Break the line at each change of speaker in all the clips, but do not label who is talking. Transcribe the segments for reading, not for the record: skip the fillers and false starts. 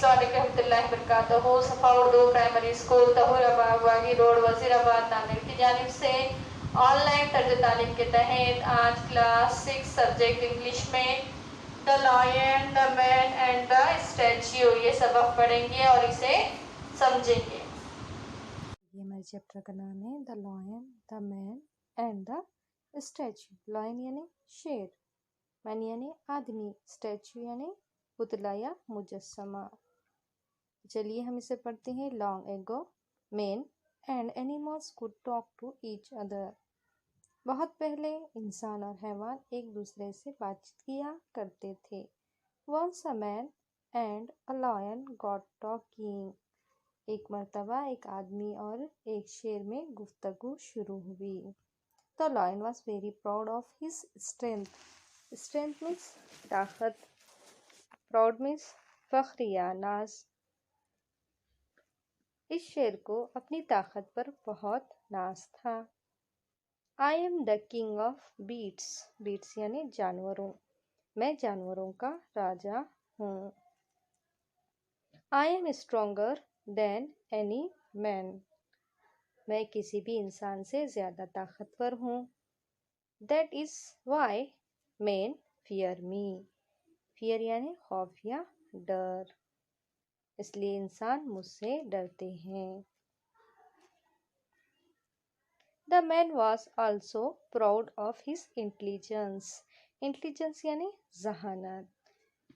रहमतुल्लाहि वबरकातुहू। सफ़ा Urdu primary school Tahurabad Wagi road Wazirabad Nanded की जानिब से ऑनलाइन तर्ज तालीम के तहत आज क्लास 6 सब्जेक्ट इंग्लिश में the lion, the man and the statue ये सबक पढ़ेंगे और इसे समझेंगे।
ये हमारे चैप्टर का नाम है the lion, the man and the statue. Lion यानी शेर, मैन यानी आदमी, स्टैच्यू यानी पुतला या मुजस्समा। चलिए हम इसे पढ़ते हैं। Long ago man and animals could talk to each other. बहुत पहले इंसान और हैवान एक दूसरे से बातचीत किया करते थे। Once a man and a lion got talking. एक मर्तबा एक आदमी और एक शेर में गुफ्तगू शुरू हुई। The lion was very proud of his strength. Strength means ताकत, प्राउड मीन्स फख्र या नाज। इस शेर को अपनी ताकत पर बहुत नाज था। I am the king of beasts. Beasts यानी जानवरों, मैं जानवरों का राजा हूँ। I am stronger than any man. मैं किसी भी इंसान से ज़्यादा ताकतवर हूँ। That is why man fear me. Fear यानी खौफ या डर, इसलिए इंसान मुझसे डरते हैं। The man was also proud of his intelligence. Intelligence यानी जहानत।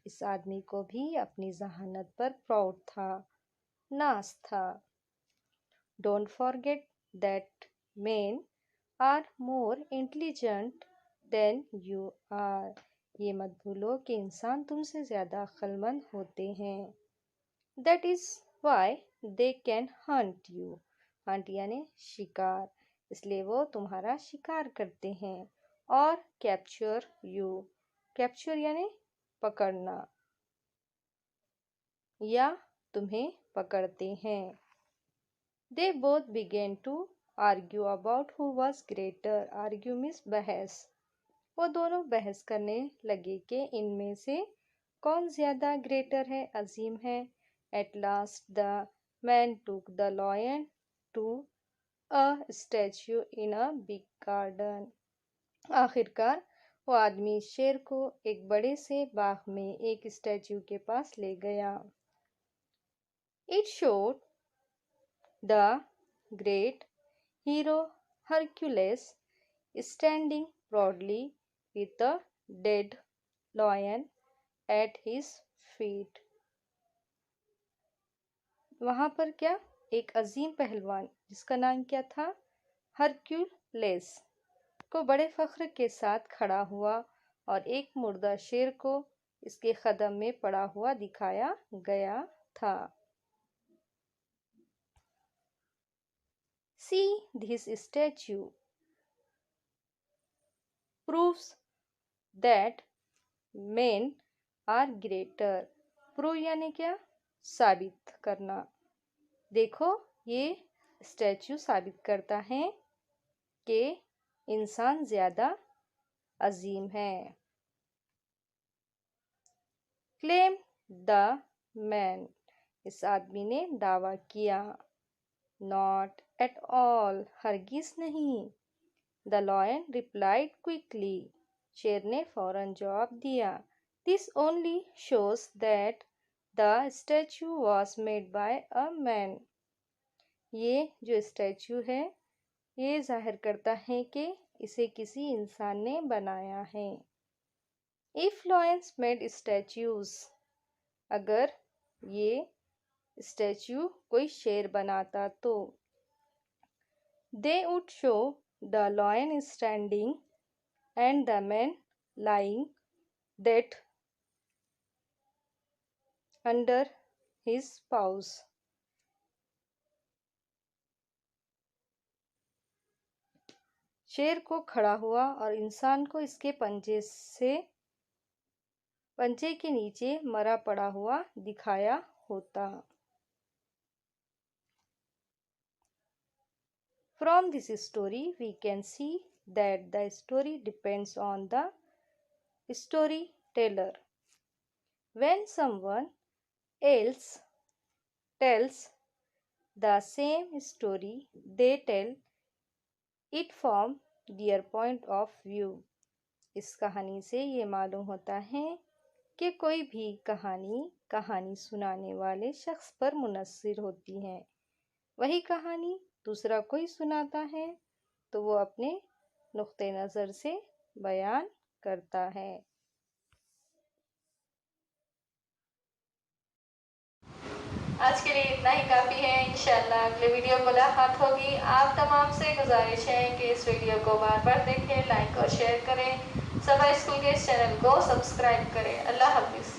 इस आदमी को भी अपनी जहानत पर प्राउड था, नाज था। Don't forget that man are more intelligent than you are. ये मत भूलो कि इंसान तुमसे ज़्यादा अक्लमंद होते हैं। That is why they can Hunt you. Hunt यानी शिकार, इसलिए वो तुम्हारा शिकार करते हैं। और कैप्चर यू, कैप्चर यानी पकड़ना या तुम्हें पकड़ते हैं। They both begin to argue about who was greater. Argue means बहस। वो दोनों बहस करने लगे कि इनमें से कौन ज़्यादा ग्रेटर है, अजीम है। At last the man took the lion to a statue in a big garden. आखिरकार वो आदमी शेर को एक बड़े से बाग में एक स्टैच्यू के पास ले गया। It showed the great hero Hercules standing proudly with the dead lion at his feet. वहाँ पर क्या, एक अजीम पहलवान जिसका नाम क्या था, हरक्यूलेस, को बड़े फख्र के साथ खड़ा हुआ और एक मुर्दा शेर को इसके कदम में पड़ा हुआ दिखाया गया था। See this statue proves that men are greater. Prove यानी क्या, साबित करना। देखो ये स्टैच्यू साबित करता है कि इंसान ज़्यादा अजीम है। क्लेम द मैन, इस आदमी ने दावा किया। नॉट एट ऑल, हरगिज नहीं। द लायन रिप्लाइड क्विकली, शेर ने फौरन जवाब दिया। This only shows that the statue was made by a man. ये जो स्टैच्यू है ये जाहिर करता है कि इसे किसी इंसान ने बनाया है। इफ लायंस मेड स्टैच्यूज, अगर ये स्टैच्यू कोई शेर बनाता तो they would show the lion standing and the man lying dead under his paws. शेर को खड़ा हुआ और इंसान को इसके पंजे के नीचे मरा पड़ा हुआ दिखाया होता। From this story, we can see that the story depends on the storyteller. When someone else tells the same story they tell it from their point of view। इस कहानी से ये मालूम होता है कि कोई भी कहानी सुनाने वाले शख्स पर मुनस्सिर होती है। वही कहानी दूसरा कोई सुनाता है तो वो अपने नुक्ते नज़र से बयान करता है।
आज के लिए इतना ही काफ़ी है। इंशाल्लाह अगले वीडियो मुलाकात होगी। आप तमाम से गुजारिश है कि इस वीडियो को बार बार देखें, लाइक और शेयर करें। सबा स्कूल के इस चैनल को सब्सक्राइब करें। अल्लाह हाफिज़।